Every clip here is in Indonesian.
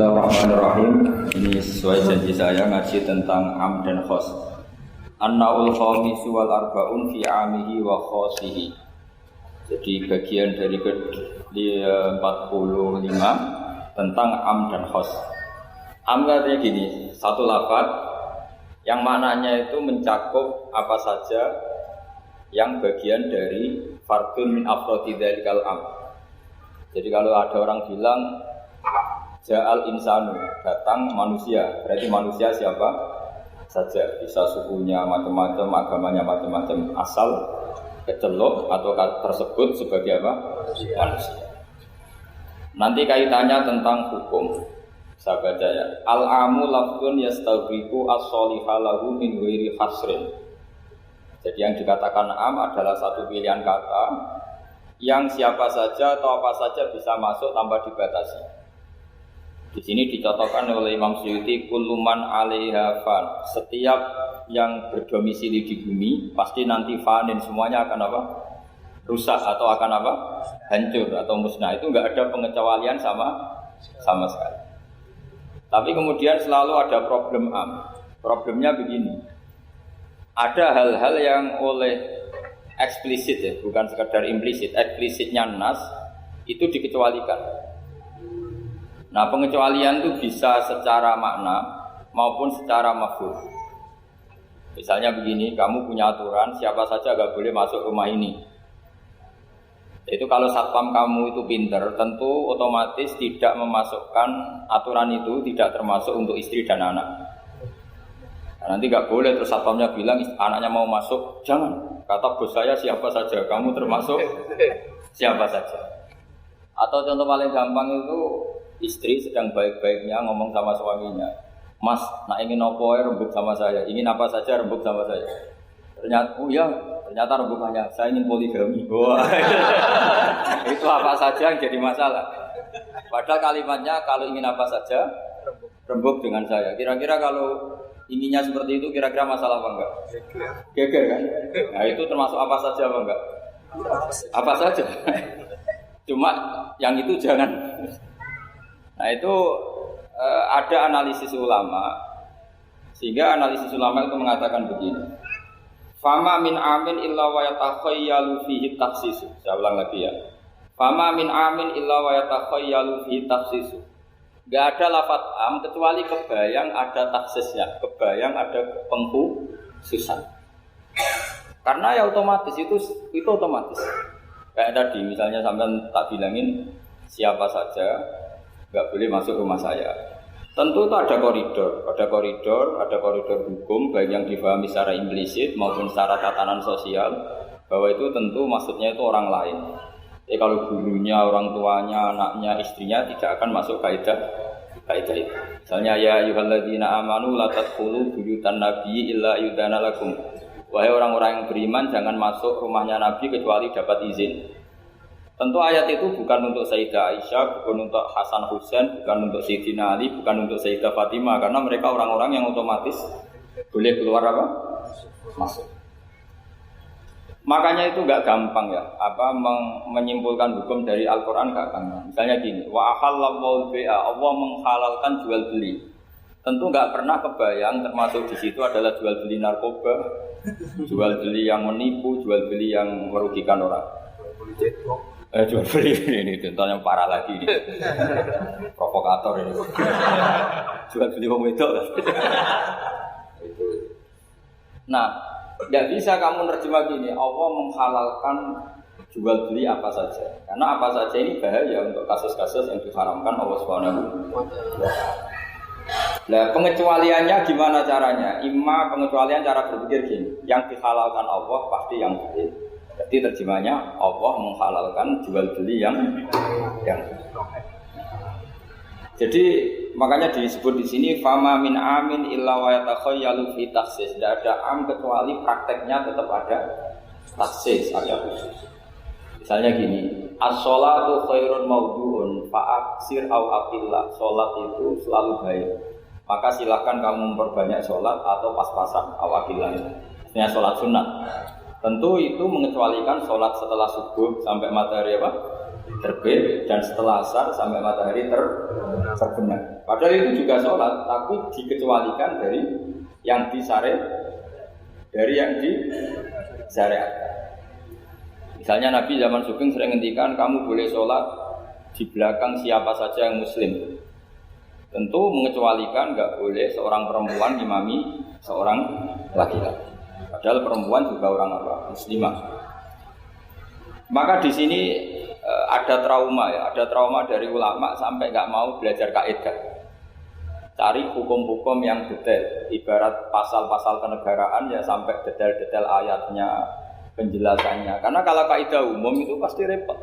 Bismillahirrahmanirrahim. Ini sesuai janji saya ngaji tentang am dan khos. An-naul khamisu wal arba'un fi amihi wa khosihi. Jadi bagian dari ke-45 tentang am dan khos. Am katanya gini, satu lafaz yang maknanya itu mencakup apa saja yang bagian dari fardun min afrodi dzalikal am. Jadi kalau ada orang bilang Ja'al insanu, datang manusia. Berarti manusia siapa saja. Bisa sukunya macam-macam, agamanya macam-macam. Asal kecelok atau tersebut sebagai apa? Manusia. Nanti kaitannya tentang hukum. Saya baca ya. Al-amu lafzun yastagriqu as-soliha lahu min ghairi hasrin. Jadi yang dikatakan am adalah satu pilihan kata yang siapa saja atau apa saja bisa masuk tanpa dibatasi. Di sini dicontohkan oleh Imam Suyuti, kulluman 'alaiha fan. Setiap yang berdomisili di bumi pasti nanti fanin, semuanya akan apa? Rusak atau akan apa? Hancur atau musnah. Itu enggak ada pengecualian sama sekali. Tapi kemudian selalu ada problem am. Problemnya begini. Ada hal-hal yang oleh eksplisit ya, bukan sekedar implisit. Eksplisitnya nas itu dikecualikan. Nah, pengecualian itu bisa secara makna maupun secara mafhum. Misalnya begini, kamu punya aturan siapa saja gak boleh masuk rumah ini. Itu kalau satpam kamu itu pinter, tentu otomatis tidak memasukkan aturan itu tidak termasuk untuk istri dan anak. Nah, nanti gak boleh terus satpamnya bilang anaknya mau masuk, jangan. Kata bos saya siapa saja, kamu termasuk siapa saja. Atau contoh paling gampang itu istri sedang baik-baiknya ngomong sama suaminya, Mas, nak ingin apa ya rembuk sama saya, ingin apa saja rembuk sama saya. Ternyata, oh ya, ternyata rembukannya, saya ingin poligami. Wah, itu apa saja yang jadi masalah. Padahal kalimatnya kalau ingin apa saja rembuk dengan saya. Kira-kira kalau inginnya seperti itu, kira-kira masalah apa enggak? Geger kan? Nah itu termasuk apa saja apa enggak? Apa saja. Cuma yang itu jangan. Nah itu ada analisis ulama, sehingga analisis ulama itu mengatakan begini. Fama min amin illa wa yatakhayyalu fihi takhsisu. Saya ulang lagi ya. Fama min amin illa wa yatakhayyalu fihi takhsisu. Enggak ada lafaz am kecuali kebayang ada taksisnya, kebayang ada pengkhususan. Karena ya otomatis itu otomatis. Kayak tadi misalnya sampean tak bilangin siapa saja nggak boleh masuk rumah saya. Tentu itu ada koridor hukum baik yang dipahami secara implisit maupun secara tatanan sosial bahwa itu tentu maksudnya itu orang lain. Jadi kalau gurunya, orang tuanya, anaknya, istrinya tidak akan masuk kaidah itu. Misalnya ya ayyuhalladzina amanu la tadkhulu buyutan nabiyyi illa yudana lakum. Wahai orang-orang yang beriman jangan masuk rumahnya Nabi kecuali dapat izin. Tentu ayat itu bukan untuk Sayyidah Aisyah, bukan untuk Hasan Husain, bukan untuk Sayyidina Ali, bukan untuk Sayyidah Fatimah, karena mereka orang-orang yang otomatis boleh keluar apa? Masuk. Makanya itu enggak gampang ya, menyimpulkan hukum dari Al-Qur'an enggak gampang. Misalnya gini, wa ahallallahu bai'a, Allah menghalalkan jual beli. Tentu enggak pernah kebayang termasuk di situ adalah jual beli narkoba, jual beli yang menipu, jual beli yang merugikan orang. Jual beli ini contoh yang parah lagi ini. Provokator ini. Jual beli wong wedok. Nah, tidak bisa kamu nerjemah gini, Allah menghalalkan jual beli apa saja. Karena apa saja ini bahaya untuk kasus-kasus yang diharamkan Allah Subhanahu wa taala. Nah, pengecualiannya gimana caranya? Pengecualian cara berpikir gini, yang dihalalkan Allah pasti yang boleh. Jadi terjemahnya Allah menghalalkan jual beli yang. Jadi makanya disebut di sini fama min amin illa wa yatakhayyalu fi takhsis. Tidak ada am kecuali prakteknya tetap ada takhsis, ada khusus. Misalnya gini, as-sholatu khairun mawdu'un fa'aksir aw aqillah. Salat itu selalu baik. Maka silakan kamu memperbanyak salat atau pas-pasan aw aqillah. Ini salat sunat. Tentu itu mengecualikan sholat setelah subuh sampai matahari terbit dan setelah asar sampai matahari terbenam. Padahal itu juga sholat, tapi dikecualikan dari yang disyariatkan. Misalnya Nabi zaman Sugeng sering ngendikan kamu boleh sholat di belakang siapa saja yang muslim. Tentu mengecualikan nggak boleh seorang perempuan imami seorang laki-laki. Padahal perempuan juga orang muslimah. Maka di sini ada trauma ya, ada trauma dari ulama sampai nggak mau belajar kaidah. Cari hukum-hukum yang detail, ibarat pasal-pasal kenegaraan ya sampai detail-detail ayatnya, penjelasannya. Karena kalau kaidah umum itu pasti repot.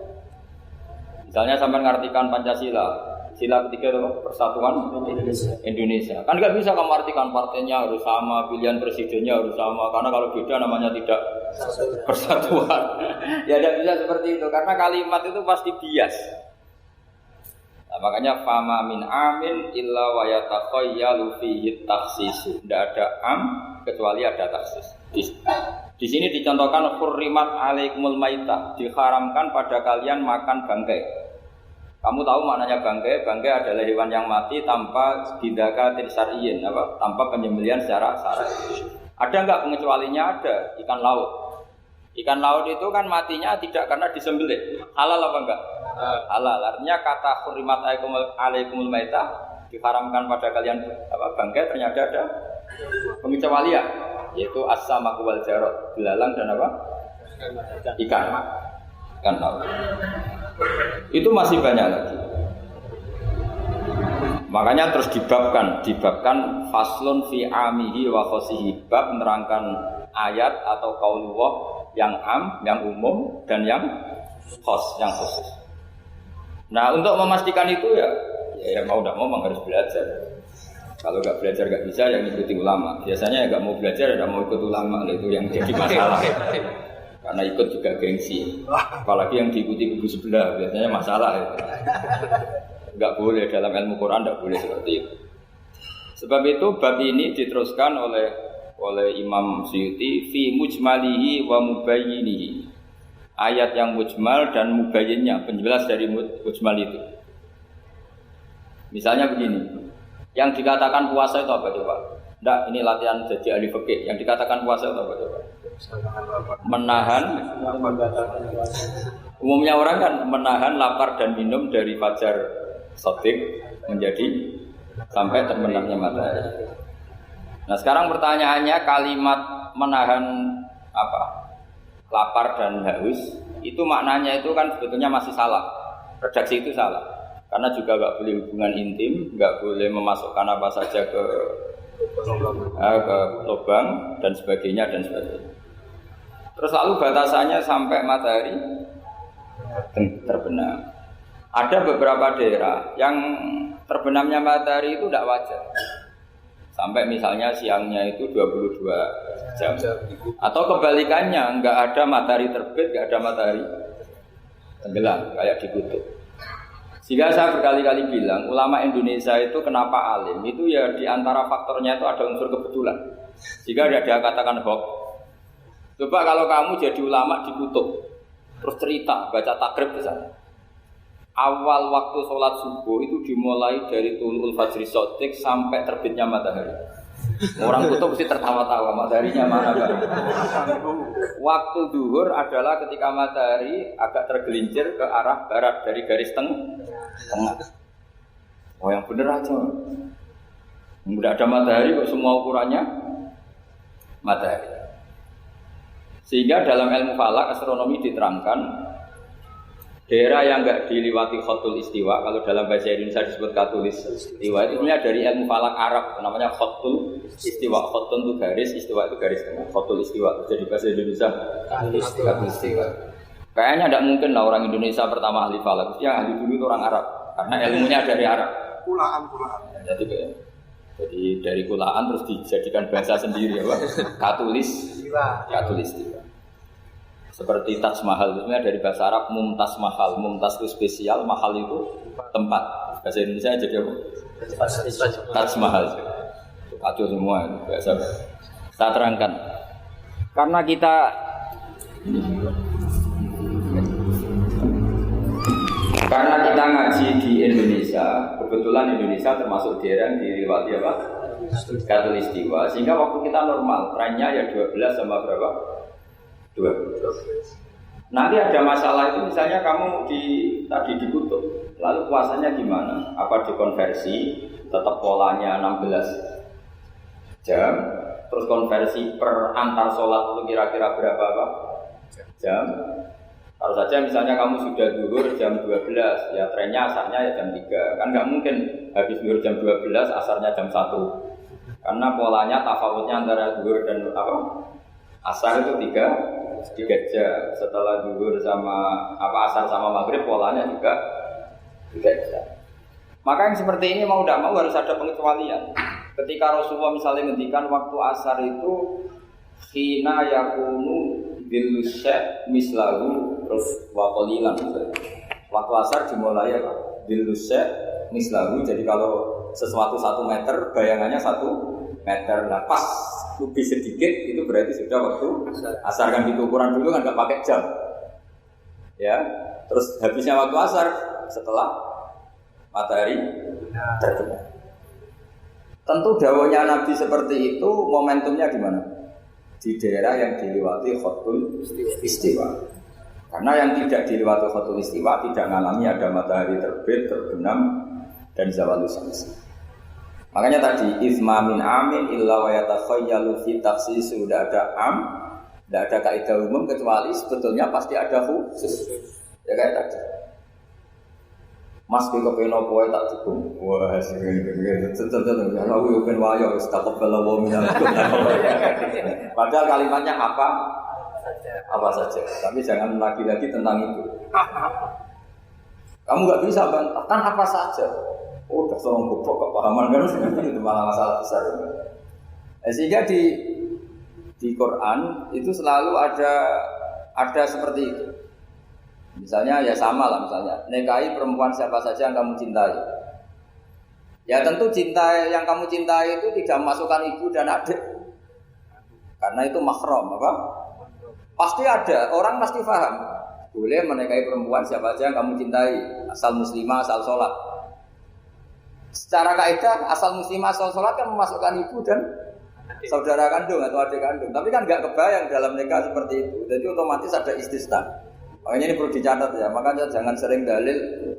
Misalnya sampai mengartikan Pancasila, sila ketiga itu persatuan Indonesia. Kan nggak bisa kamu artikan partainya harus sama, pilihan presidennya harus sama. Karena kalau beda namanya tidak persatuan. Ya tidak bisa seperti itu. Karena kalimat itu pasti bias. Nah, makanya fama min amin illa wa yatakhayyalu fihi takhsis. Tidak ada am kecuali ada taksis. Di sini dicontohkan hurrimat alaikumul maitah, diharamkan pada kalian makan bangkai. Kamu tahu maknanya bangkai? Bangkai adalah hewan yang mati tanpa bidakatin syar'iyyin, tanpa penyembelihan secara syar'i. Ada enggak pengecualinya? Ada. Ikan laut. Ikan laut itu kan matinya tidak karena disembelih. Halal apa enggak? Halal. Artinya kata hurrimat alaikumul maitah, diharamkan pada kalian bangkai, ternyata ada pengecualian, yaitu as-samaku wal jarad, belalang dan apa? Ikan laut. Itu masih banyak lagi. Makanya terus dibabkan faslun fi amihi wa khosihi, bab menerangkan ayat atau qaulullah yang am, yang umum dan yang khos, yang khusus. Nah, untuk memastikan itu ya mau tidak mau harus belajar. Kalau nggak belajar nggak bisa, yang ikuti ulama. Biasanya nggak mau belajar, nggak mau ikut ulama, itu yang jadi masalah. Karena ikut juga gengsi. Apalagi yang diikuti kubu sebelah, biasanya masalah. Nggak boleh dalam ilmu Quran, nggak boleh seperti itu. Sebab itu bab ini diteruskan oleh Imam Suyuti fi mujmalihi wa mubayyinihi. Ayat yang mujmal dan mubayyinnya, penjelas dari mujmal itu. Misalnya begini. Yang dikatakan puasa itu apa coba? Enggak, ini latihan jadi ahli fikih. Yang dikatakan puasa itu apa coba? Menahan. Umumnya orang kan menahan lapar dan minum dari fajar shadiq menjadi sampai terbenamnya matahari. Nah, sekarang pertanyaannya, kalimat menahan apa? Lapar dan haus itu maknanya itu kan sebetulnya masih salah. Redaksi itu salah. Karena juga nggak boleh hubungan intim, nggak boleh memasukkan apa saja ke lubang dan sebagainya. Terus lalu batasannya sampai matahari terbenam. Ada beberapa daerah yang terbenamnya matahari itu tidak wajar. Sampai misalnya siangnya itu 22 jam. Atau kebalikannya, nggak ada matahari terbit, nggak ada matahari tenggelam, kayak di kutub. Sehingga saya berkali-kali bilang, ulama Indonesia itu kenapa alim? Itu ya diantara faktornya itu ada unsur kebetulan. Jika dia katakan hoax. Coba kalau kamu jadi ulama di kutub, terus cerita, baca takrib di sana. Awal waktu sholat subuh itu dimulai dari tulul fajri shadiq sampai terbitnya matahari. Orang kutub mesti tertawa-tawa, mataharinya mana Pak? Waktu zuhur adalah ketika matahari agak tergelincir ke arah barat dari garis tengah. Oh, yang bener aja. Tidak ada matahari kok semua ukurannya matahari. Sehingga dalam ilmu falak astronomi diterangkan daerah yang enggak diliwati khotul istiwa, kalau dalam bahasa Indonesia disebut khotul istiwa, itu sebenarnya dari ilmu falak Arab, namanya khotul istiwa. Khotul itu garis, istiwa itu garis tengah. Khotul istiwa, jadi bahasa Indonesia khotul istiwa. Kayaknya tidak mungkin lah orang Indonesia pertama ahli falak. Yang ahli dulu itu orang Arab, karena ilmunya dari Arab. Kulaan. Jadi dari kulaan terus dijadikan bahasa sendiri, apa? Khotul istiwa. Seperti Taj Mahal, itu dari bahasa Arab Mumtaz Mahal. Mumtaz itu spesial, mahal itu tempat. Bahasa Indonesia jadi apa? Taj Mahal. Kacau semua bahasa. Saya terangkan. Karena kita ngaji di Indonesia Indonesia, kebetulan Indonesia termasuk daerah yang dilewati apa? Khatulistiwa. Sehingga waktu kita normal, trennya ya 12 sama berapa? 12. Nanti ada masalah itu misalnya kamu tadi dikutuk, lalu puasanya gimana? Apa dikonversi, tetap polanya 16 jam, terus konversi per antar sholat itu kira-kira berapa jam? Kalau saja misalnya kamu sudah zuhur jam 12, ya trennya asarnya ya jam 3. Kan nggak mungkin habis zuhur jam 12, asarnya jam 1. Karena polanya tafawutnya antara zuhur dan asar itu 3 jam. Setelah zuhur sama asar sama maghrib polanya juga 3 jam. Maka yang seperti ini mau tidak mau harus ada pengecualian. Ketika Rasulullah misalnya ngendikan waktu asar itu khina yakunu bilusya mislahu terus waqalilan. Waktu asar dimulai apa? Bilusya mislahu. Jadi kalau sesuatu 1 meter bayangannya 1 meter. Nah pas lebih sedikit itu berarti sudah waktu asar. Kan gitu ukuran dulu kan nggak pakai jam ya. Terus habisnya waktu asar setelah matahari terbenam. Tentu dawuhnya Nabi seperti itu momentumnya di mana? Di daerah yang dilewati khatul istiwa. Karena yang tidak dilewati khatul istiwa tidak mengalami ada matahari terbit, terbenam dan zawal syams. Makanya tadi izma min amin illa wa yatakhayyalu fi takhsis, sudah ada tidak ada kaidah umum kecuali sebetulnya pasti ada khusus. Ya kayak tadi. Mas ki kepen opo tak dukung. Wah, tentu aku ben wayo wis taqabbal wa minal. Padahal kalimatnya apa saja. Tapi jangan lagi-lagi tentang itu. Kamu enggak bisa bantah kan apa saja. Oh, udah seorang goblok kepahaman kan itu malah masalah besar. Sehingga di Quran itu selalu ada seperti itu. Misalnya ya sama lah misalnya nikahi perempuan siapa saja yang kamu cintai. Ya tentu cinta yang kamu cintai itu tidak memasukkan ibu dan adik. Karena itu mahram apa? Pasti ada, orang pasti paham. Boleh menikahi perempuan siapa saja yang kamu cintai, asal muslimah, asal sholat. Secara kaidah asal muslimah asal sholat kan memasukkan ibu dan saudara kandung atau adik kandung. Tapi kan nggak kebayang dalam nikah seperti itu. Jadi otomatis ada istisna. Makanya ini perlu dicatat ya. Makanya jangan sering dalil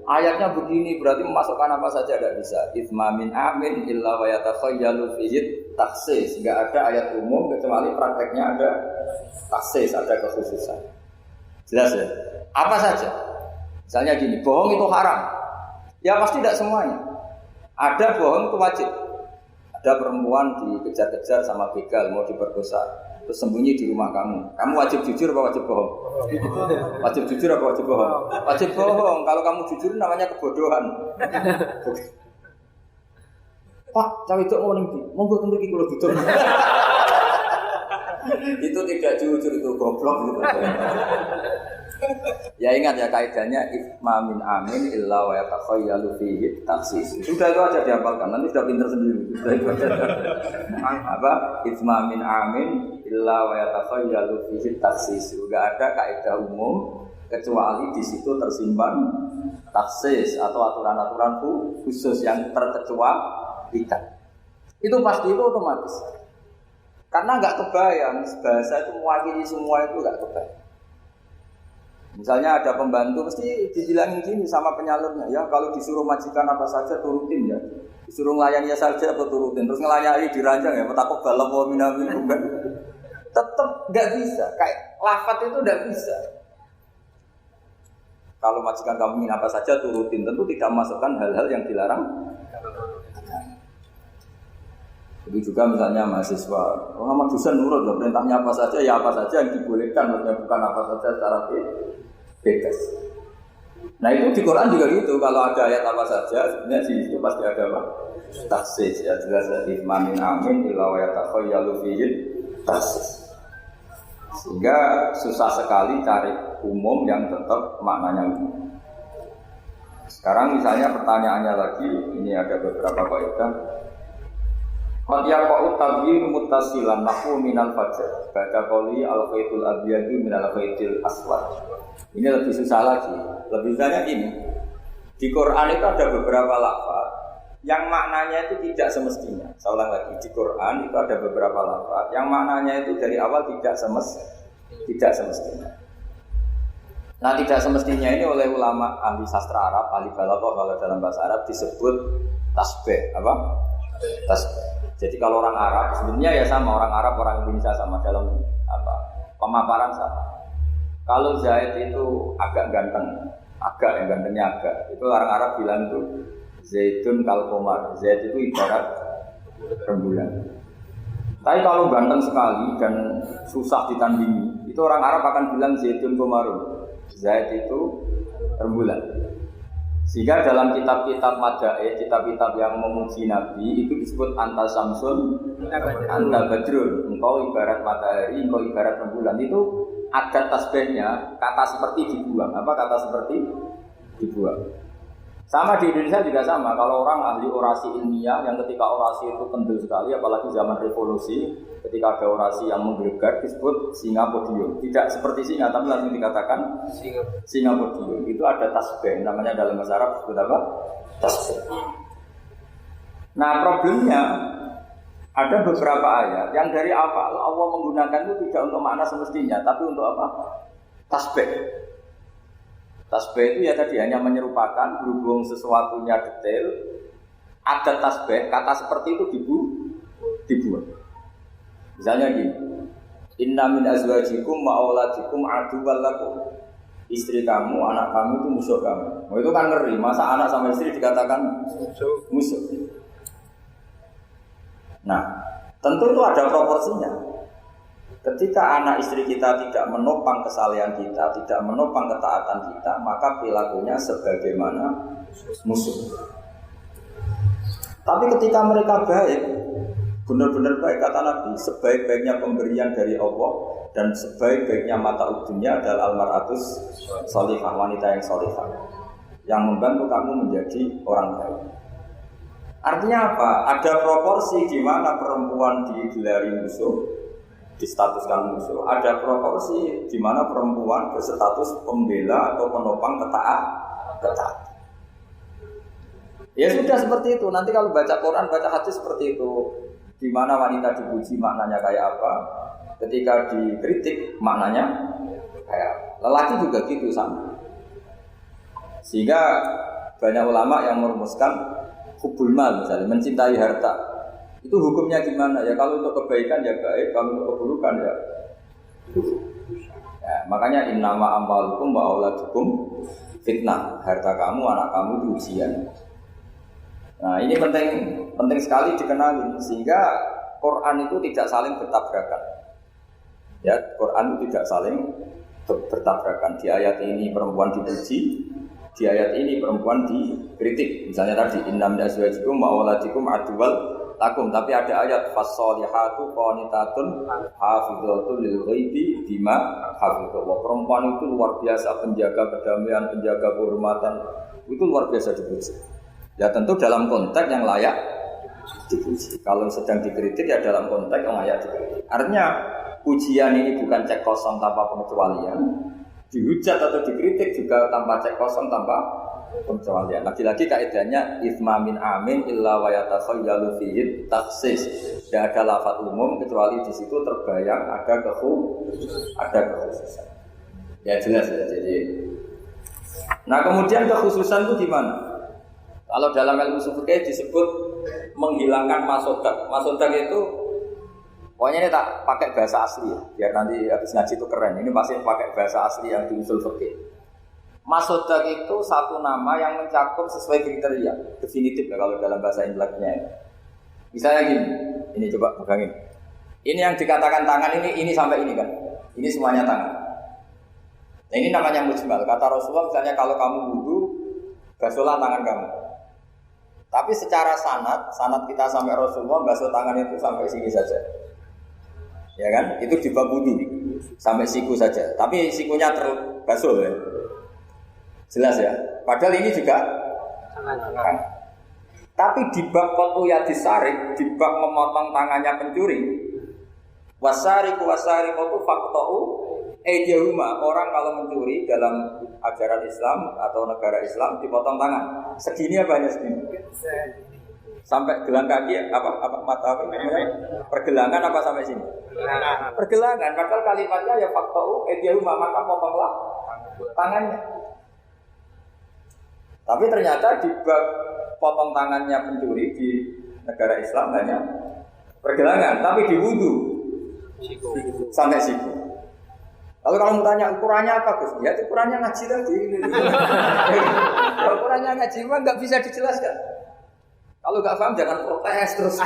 ayatnya begini berarti memasukkan apa saja, tidak bisa. Itsma min amin illa wa yatakhayyalu fihi takhsis. Enggak ada ayat umum kecuali prakteknya ada takhsis, ada kekhususan. Jelas ya? Apa saja? Misalnya gini, bohong itu haram. Ya pasti tidak semuanya. Ada bohong itu wajib. Ada perempuan dikejar-kejar sama begal mau diperkosa, terus sembunyi di rumah kamu. Kamu wajib jujur apa wajib bohong? Wajib jujur apa wajib bohong? Wajib bohong. Kalau kamu jujur namanya kebodohan. Pak, cawe itu mau nih, mau gue tunggu kalau jujur. Itu tidak jujur, itu goblok gitu. Ya ingat ya kaidahnya itsma min amin illa wa yatakhayyalu fihi takhsis. Sudah itu aja dihafalkan, nanti sudah pintar sendiri. Apa? Itsma min amin illa wa yatakhayyalu fihi takhsis. Enggak ada kaidah umum kecuali di situ tersimpan takhsis atau aturan-aturan khusus yang terkecualikan. Itu pasti itu otomatis. Karena enggak kebayang bahasa itu mewakili semua, itu enggak kebayang. Misalnya ada pembantu mesti dibilangin gini sama penyalurnya, ya kalau disuruh majikan apa saja turutin ya, disuruh melayani saja apa turutin, terus ngelayani diranjang ya, takut balap wa minamin bukan, tetap nggak bisa, kayak lafaz itu nggak bisa. Kalau majikan kamu ingin apa saja turutin, tentu tidak memasukkan hal-hal yang dilarang. Jadi juga misalnya mahasiswa, Muhammad dosen nurut ya perintahnya apa saja, ya apa saja yang dibolehkan, maksudnya bukan apa saja secara bebas. Nah itu di Quran juga gitu, kalau ada ayat apa saja, sebenarnya di situ pasti ada apa? Takhsis, ya jelas dari mamin amin illa wa yatakhayyalu fihi takhsis. Sehingga susah sekali cari umum yang tetap maknanya umum. Sekarang misalnya pertanyaannya lagi, ini ada beberapa kaidah. Qad yaqa'u tabyin muttasilan nahu minal fajr. Baca qoli al-khaytul abyadu minal khaytil aswad. Ini lebih susah lagi. Lebih banyak ini. Di Quran itu ada beberapa lafaz yang maknanya itu tidak semestinya. Saya ulang lagi, di Quran itu ada beberapa lafaz yang maknanya itu dari awal tidak semestinya. Nah, tidak semestinya ini oleh ulama ahli sastra Arab, ahli balaghah kalau dalam bahasa Arab disebut tasbih. Apa? Tasbih. Jadi kalau orang Arab sebenarnya ya sama, orang Arab, orang Indonesia sama dalam apa? Pemaparan sama. Kalau Zaid itu agak ganteng, agak yang gantengnya agak. Itu orang Arab bilang itu Zaidun kal qamar. Zaid itu ibarat rembulan. Tapi kalau ganteng sekali dan susah ditandingi, itu orang Arab akan bilang Zaidun qamarun. Zaid itu rembulan. Sehingga dalam kitab-kitab madaih, kitab-kitab yang memuji Nabi itu disebut anta samsun, anta badrun. Engkau ibarat matahari, engkau ibarat rembulan. Itu ada tasbihnya, kata seperti dibuang. Apa kata seperti dibuang? Sama di Indonesia juga sama. Kalau orang ahli orasi ilmiah yang ketika orasi itu kendel sekali, apalagi zaman revolusi, ketika ada orasi yang menggelegar disebut singa podium. Tidak seperti singa, tapi langsung dikatakan singa podium. Itu ada tasbih, namanya dalam bahasa Arab disebut apa? Tasbih. Nah, problemnya ada beberapa ayat yang dari awal Allah menggunakan itu tidak untuk makna semestinya, tapi untuk apa? Tasbih. Tasbih itu ya tadi hanya menyerupakan berhubung sesuatunya detail. Ada tasbih, kata seperti itu dibuat. Misalnya gini, inna min azwajikum wa auladikum aduwwal lakum. Istri kamu, anak kamu itu musuh kamu. Oh, itu kan ngeri, masa anak sama istri dikatakan musuh. Nah, tentu itu ada proporsinya. Ketika anak istri kita tidak menopang kesalehan kita, tidak menopang ketaatan kita, maka perilakunya sebagaimana musuh. Tapi ketika mereka baik, benar-benar baik, kata Nabi, sebaik-baiknya pemberian dari Allah dan sebaik-baiknya mata dunia adalah almaratus sholihah, wanita yang sholihah, yang membantu kamu menjadi orang baik. Artinya apa? Ada proporsi di mana perempuan digelari musuh, distatuskan musuh. Ada proporsi di mana perempuan berstatus pembela atau penopang ketaat. Ya sudah seperti itu. Nanti kalau baca Quran, baca hadis seperti itu. Di mana wanita dipuji maknanya kayak apa? Ketika dikritik maknanya kayak lelaki juga gitu sama. Sehingga banyak ulama yang merumuskan hubul mal, misalnya mencintai harta. Itu hukumnya gimana? Ya kalau untuk kebaikan ya baik, kalau untuk keburukan ya. Ya makanya innama amwalukum wa auladukum fitnah. Harta kamu, anak kamu itu ujian. Nah, ini penting sekali dikenali sehingga Quran itu tidak saling bertabrakan. Ya, Quran itu tidak saling bertabrakan. Di ayat ini perempuan dipuji, di ayat ini perempuan dikritik. Misalnya tadi innam min azwajikum wa auladikum aduwwal lakum, tapi ada ayat fasholihatu qanitatun hafidhatun lil ghaibi bima hafidhallah. Perempuan itu luar biasa, penjaga kedamaian, penjaga kehormatan, itu luar biasa dipuji. Ya tentu dalam konteks yang layak dipuji. Kalau sedang dikritik ya dalam konteks yang layak dikritik. Artinya pujian ini bukan cek kosong tanpa pengecualian, dihujat atau dikritik juga tanpa cek kosong tanpa pengecualian. Lagi-lagi kaidahnya itsma min amin illa wa yatakhayyalu fihi takhsis. Tidak ada lafaz umum kecuali di situ terbayang ada kekhususan. Ya jelas ya. Jadi nah, kemudian kekhususan itu di mana? Kalau dalam ilmu fikih disebut menghilangkan masodak. Masodak itu pokoknya ini tak pakai bahasa asli ya. Biar nanti habis ngaji itu keren. Ini pasti pakai bahasa asli yang di usul fikih. Masodak itu satu nama yang mencakup sesuai kriteria definitif ya kalau dalam bahasa inteleknya. Misalnya gini, ini coba pegangin. Ini yang dikatakan tangan ini sampai ini kan. Ini semuanya tangan. Nah, ini namanya mujmal. Kata Rasulullah misalnya kalau kamu wudu, basuhlah tangan kamu. Tapi secara sanad kita sampai Rasulullah basuh tangan itu sampai sini saja. Ya kan? Itu di bab wudu sampai siku saja. Tapi sikunya terbasuh ya. Jelas ya. Padahal ini juga tangan. Tapi di bab qat'u yadis sarik, di bab memotong tangannya pencuri, wasariqu wasariqatu faqta'u Ejahuma, orang kalau mencuri dalam ajaran Islam atau negara Islam dipotong tangan. Segini apa hanya segini? Sampai gelang kaki apa mata pergelangan apa sampai sini? Pergelangan. Padahal kalimatnya ya faktau ejahuma, maka potonglah tangannya. Tapi ternyata di bab potong tangannya pencuri di negara Islam hanya pergelangan, tapi di wudu sampai siku. Lalu kalau mau tanya ukurannya apa Gus? Ya ukurannya ngaji tadi. Ukurannya ngaji mah nggak bisa dijelaskan. Kalau nggak paham jangan protes terus.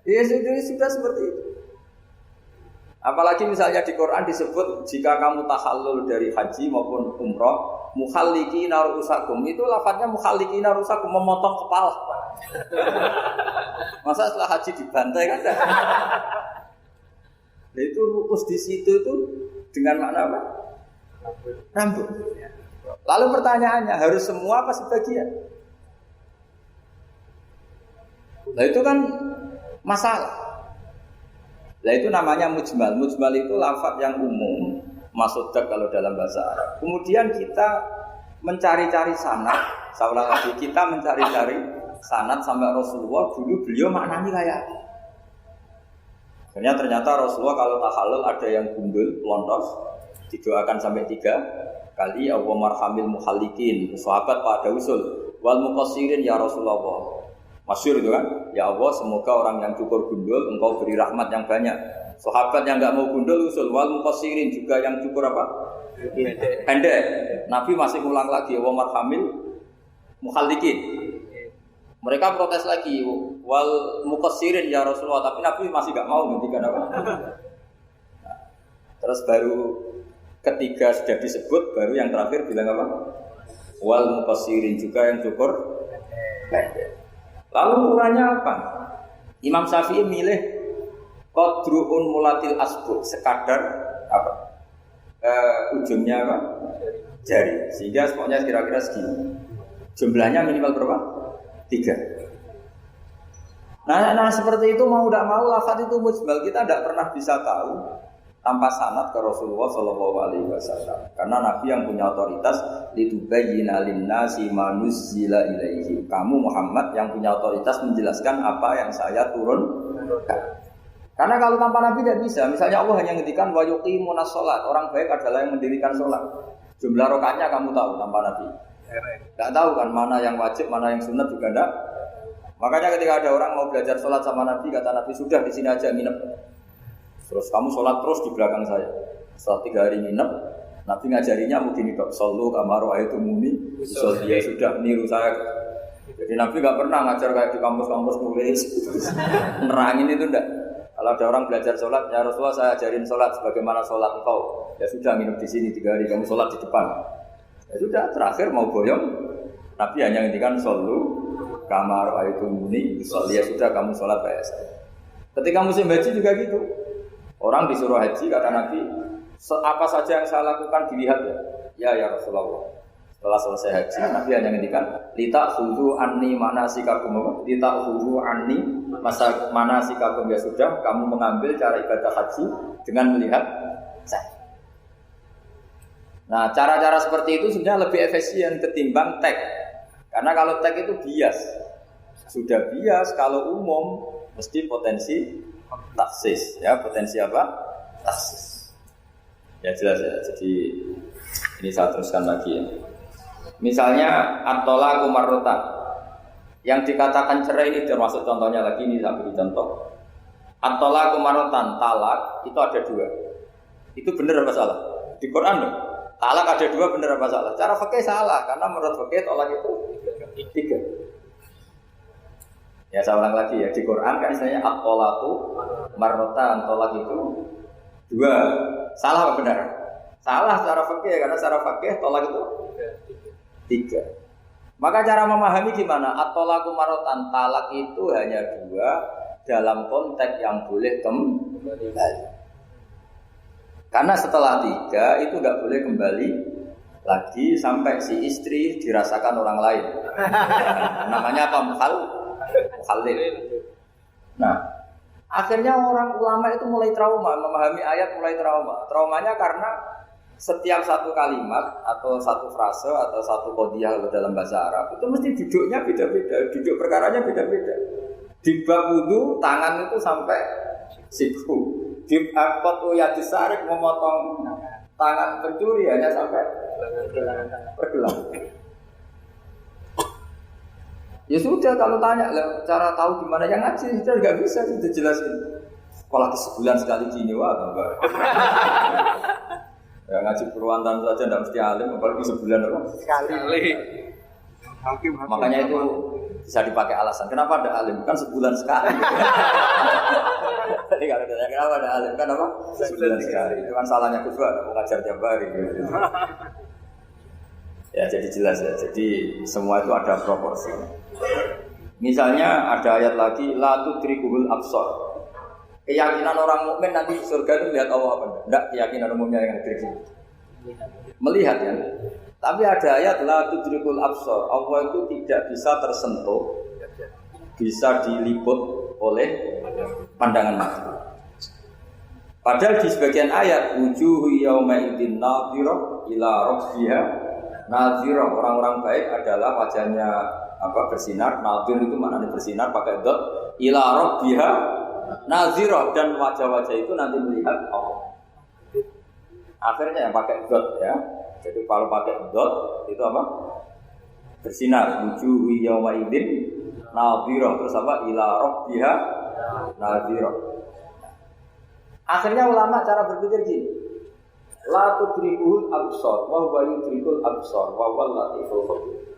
Ya sudah seperti itu. Apalagi misalnya di Quran disebut jika kamu tahallul dari haji maupun umroh, mukhallikina ru'usakum, itu lafadznya mukhallikina ru'usakum, memotong kepala. Masa setelah haji dibantai kan? Nah, itu ru'us di situ itu dengan makna apa? Rambut. Lalu pertanyaannya harus semua apa sebagian? Nah itu kan masalah. Nah itu namanya mujmal. Mujmal itu lafaz yang umum, masuddak kalau dalam bahasa Arab. Kemudian kita mencari-cari sanad. Saya ulang lagi, kita mencari-cari sanad sampai Rasulullah. Dulu beliau maknanya kayak ternyata Rasulullah kalau tahallul ada yang gundul, lontos, didoakan sampai 3 kali. Allahumma marhamil muhallikin. Sahabat pada usul wal muqassirin ya Rasulullah. Masyhur itu kan, ya Allah semoga orang yang cukur gundul engkau beri rahmat yang banyak. Sahabat yang enggak mau gundul usul wal muqassirin, juga yang cukur apa? Pendek. Nabi masih ulang lagi, wa marhamil muhallikin. Mereka protes lagi, wal muqassirin ya Rasulullah, tapi Nabi masih enggak mau ngendikan apa. Terus baru ketiga sudah disebut, baru yang terakhir bilang apa? Wal muqassirin, juga yang cukur pendek. Lalu ukurannya apa? Imam Syafi'i milih qadru'un mulatil asbu, sekadar apa? Ujungnya apa? Jari. Sehingga pokoknya kira-kira segini. Jumlahnya minimal berapa? 3. Nah seperti itu mau tidak mau lafaz itu mujmal, kita tidak pernah bisa tahu tanpa sanad ke Rasulullah Shallallahu Alaihi Wasallam. Karena Nabi yang punya otoritas litubayyina linnasi ma nuzzila ilaihim. Kamu Muhammad yang punya otoritas menjelaskan apa yang saya turunkan. Karena kalau tanpa Nabi tidak bisa. Misalnya Allah hanya ngendikan wa yuqimunas shalat. Orang baik adalah yang mendirikan sholat. Jumlah rakaatnya kamu tahu tanpa Nabi. Tidak tahu kan mana yang wajib, mana yang sunat juga tidak. Makanya ketika ada orang mau belajar sholat sama Nabi, kata Nabi sudah di sini aja nginep. Terus kamu sholat terus di belakang saya. Setelah 3 hari nginep, Nabi ngajarinya mungkin itu sallu kamaru ayatu muni. Dia sudah niru saya. Jadi Nabi nggak pernah ngajar kayak di kampus-kampus nulis, nerangin itu enggak. Kalau ada orang belajar sholat, ya Rasulullah saya ajarin sholat sebagaimana sholat engkau. Ya sudah nginep di sini 3 hari, kamu sholat di depan. Ya sudah, terakhir mau boyong, Nabi hanya ngintikan sallu kamaru ayatu muni. Ya sudah kamu sholat kayak saya. Ketika musim haji juga gitu. Orang disuruh haji, kata Nabi, apa saja yang saya lakukan dilihat ya. Ya Rasulullah. Setelah selesai haji, Nabi hanya ngendikan, litakhudu anni manasikakum. Litakhudu anni manasikakum, ya sudah, kamu mengambil cara ibadah haji dengan melihat saya. Nah, cara-cara seperti itu sebenarnya lebih efisien ketimbang tag. Karena kalau tag itu bias. Sudah bias, kalau umum mesti potensi taksis, ya potensi apa? Taksis. Ya jelas ya. Jadi ini saya teruskan lagi ya. Misalnya at-talaqu marratan. Yang dikatakan cerai ini termasuk contohnya lagi, ini saya beri contoh. At-talaqu marratan, talak itu ada 2. Itu benar apa salah? Di Quran loh. Talak ada 2, benar apa salah? Cara fikih salah, karena menurut fikih talak itu 3. Ya saya ulang lagi ya, di Quran kan istilahnya at-talaqu marratan, talak itu 2. Salah apa benar? Salah secara fikih, karena secara fikih talak itu 3. Maka cara memahami gimana? At-talaqu marratan, talak itu hanya 2 dalam konteks yang boleh kembali. Karena setelah 3 itu enggak boleh kembali lagi sampai si istri dirasakan orang lain. Namanya apa? Mukhallil. Nah, Akhirnya orang ulama itu mulai trauma, memahami ayat mulai trauma. Traumanya karena setiap satu kalimat atau satu frase atau satu qadhiyah dalam bahasa Arab itu mesti duduknya beda-beda, duduk perkaranya beda-beda. Di bab wudu tangan itu sampai siku. Di akot ya disarik memotong tangan pencuri hanya sampai pergelang. Ya sudah kalau tanya cara tahu gimana yang ngaji sudah nggak bisa sudah jelasin. Apalagi sebulan sekali gini wah enggak. Ya ngaji Purwantan saja tidak mesti alim apalagi sebulan apa? Sekali. Makanya itu bisa dipakai alasan. Kenapa ada alim? Kan sebulan sekali. Jadi kalau ditanya kenapa ada alim? Kan apa? Sebulan sekali. Itu kan salahnya kedua, mau ngajar tiap hari. Ya jadi jelas ya. Jadi semua itu ada proporsi. Misalnya ada ayat lagi la tudrikuhul absar. Keyakinan orang mukmin nanti di surga itu melihat Allah apa enggak? Enggak, keyakinan umumnya yang hadir sini. Melihat ya. Tapi ada ayat la tudrikul absar. Allah itu tidak bisa tersentuh, bisa diliput oleh pandangan mata. Padahal di sebagian ayat wujuhu yauma idzin nadhirah ila rabbiha nadhirah. Orang-orang baik adalah wajahnya bersinar. Nadhir itu maknanya bersinar pakai dot. Ila rabbiha nadhirah, dan wajah-wajah itu nanti melihat Allah. Akhirnya yang pakai dot ya. Jadi kalau pakai dot itu apa? Bersinar. Wujuhu yauma idzin nadhirah, terus apa? Ila rabbiha nadhirah. Akhirnya ulama cara berpikir gini. La tudrikul absar wa huwa yudrikul absar wa huwal latiful khabir.